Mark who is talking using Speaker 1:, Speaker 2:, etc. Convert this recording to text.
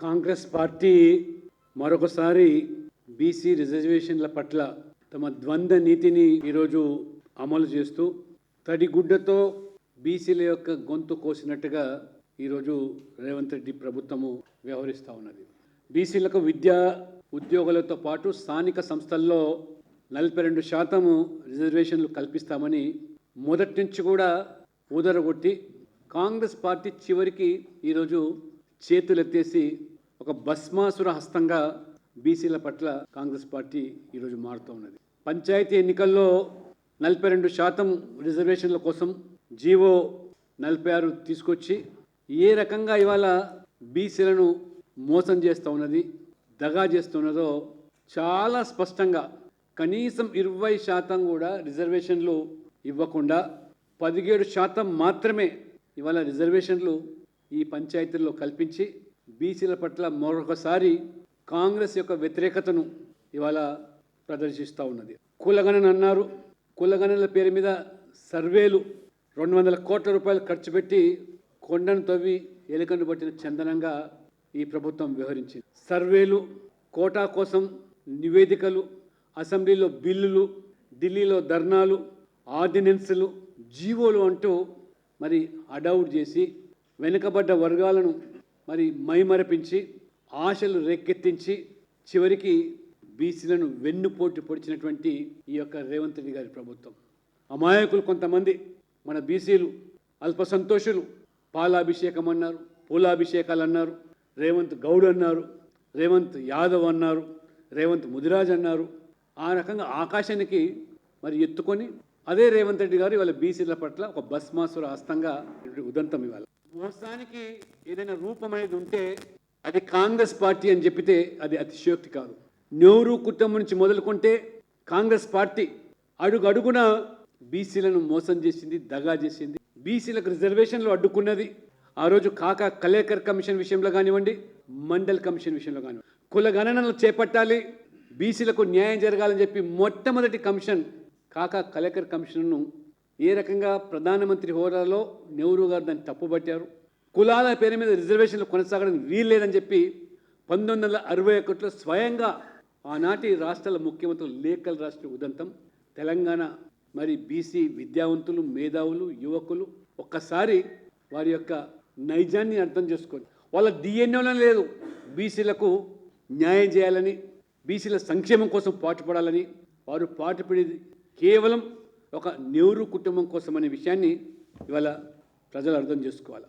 Speaker 1: Congress party మరొకసారి BC రిజర్వేషన్ల పట్ల తమ ద్వంద్వ నీతిని ఈరోజు అమలు చేస్తూ తడిగుడ్డతో బీసీల యొక్క గొంతు కోసినట్టుగా ఈరోజు రేవంత్ రెడ్డి ప్రభుత్వము వ్యవహరిస్తూ ఉన్నది. బీసీలకు విద్యా ఉద్యోగాలతో పాటు స్థానిక సంస్థల్లో 42% రిజర్వేషన్లు కల్పిస్తామని మొదటి నుంచి కూడా ఊదరగొట్టి కాంగ్రెస్ పార్టీ చివరికి ఈరోజు చేతులెత్తేసి ఒక భస్మాసుర హస్తంగా బీసీల పట్ల కాంగ్రెస్ పార్టీ ఈరోజు మారుతూ ఉన్నది. పంచాయతీ ఎన్నికల్లో 42% రిజర్వేషన్ల కోసం జీవో 46 తీసుకొచ్చి ఏ రకంగా ఇవాళ బీసీలను మోసం చేస్తూ ఉన్నది, దగా చేస్తున్నదో చాలా స్పష్టంగా కనీసం 20% కూడా రిజర్వేషన్లు ఇవ్వకుండా 17% మాత్రమే ఇవాళ రిజర్వేషన్లు ఈ పంచాయతీల్లో కల్పించి బీసీల పట్ల మరొకసారి కాంగ్రెస్ యొక్క వ్యతిరేకతను ఇవాళ ప్రదర్శిస్తూ ఉన్నది. కులగణన అన్నారు. కులగణనల పేరు మీద సర్వేలు 200 కోట్ల రూపాయలు ఖర్చు పెట్టి కొండను తవ్వి ఎలుకను పట్టిన చందనంగా ఈ ప్రభుత్వం వ్యవహరించింది. సర్వేలు, కోటా కోసం నివేదికలు, అసెంబ్లీలో బిల్లులు, ఢిల్లీలో ధర్నాలు, ఆర్డినెన్సులు, జీవోలు అంటూ మరి అడౌట్ చేసి వెనుకబడ్డ వర్గాలను మరి మైమరపించి ఆశలు రేకెత్తించి చివరికి బీసీలను వెన్నుపోటు పొడిచినటువంటి ఈ యొక్క రేవంత్ రెడ్డి గారి ప్రభుత్వం. అమాయకులు కొంతమంది మన బీసీలు అల్ప సంతోషులు పాలాభిషేకం అన్నారు, పూలాభిషేకాలు అన్నారు, రేవంత్ గౌడ్ అన్నారు, రేవంత్ యాదవ్ అన్నారు, రేవంత్ ముదిరాజ్ అన్నారు. ఆ రకంగా ఆకాశానికి మరి ఎత్తుకొని అదే రేవంత్ రెడ్డి గారు ఇవాళ బీసీల పట్ల ఒక భస్మాసుర హస్తంగా ఉదంతం ఇవాళ. మోసానికి ఏదైనా రూపం అనేది ఉంటే అది కాంగ్రెస్ పార్టీ అని చెప్పితే అది అతిశయోక్తి కాదు. నెహ్రూ కుటుంబం నుంచి మొదలుకుంటే కాంగ్రెస్ పార్టీ అడుగు అడుగున బీసీలను మోసం చేసింది, దగా చేసింది. బీసీలకు రిజర్వేషన్లు అడ్డుకున్నది. ఆ రోజు కాకా కలేకర్ కమిషన్ విషయంలో కానివ్వండి, మండల్ కమిషన్ విషయంలో కానివ్వండి, కుల గణనలు చేపట్టాలి, బీసీలకు న్యాయం జరగాలని చెప్పి మొట్టమొదటి కమిషన్ కాకా కలేకర్ కమిషన్ను ఏ రకంగా ప్రధానమంత్రి హోదాలో నెహ్రూ గారు దాన్ని తప్పుపట్టారు. కులాల పేరు మీద రిజర్వేషన్లు కొనసాగడానికి వీల్లేదని చెప్పి 1961లో స్వయంగా ఆనాటి రాష్ట్రాల ముఖ్యమంత్రులు లేఖలు రాసిన ఉదంతం. తెలంగాణ మరి బీసీ విద్యావంతులు, మేధావులు, యువకులు ఒక్కసారి వారి యొక్క నైజాన్ని అర్థం చేసుకోండి. వాళ్ళ డిఎన్ఏలో లేదు బీసీలకు న్యాయం చేయాలని, బీసీల సంక్షేమం కోసం పాటుపడాలని. వారు పాటుపడేది కేవలం ఒక నెహ్రూ కుటుంబం కోసం అనే విషయాన్ని ఇవాళ ప్రజలు అర్థం చేసుకోవాలి.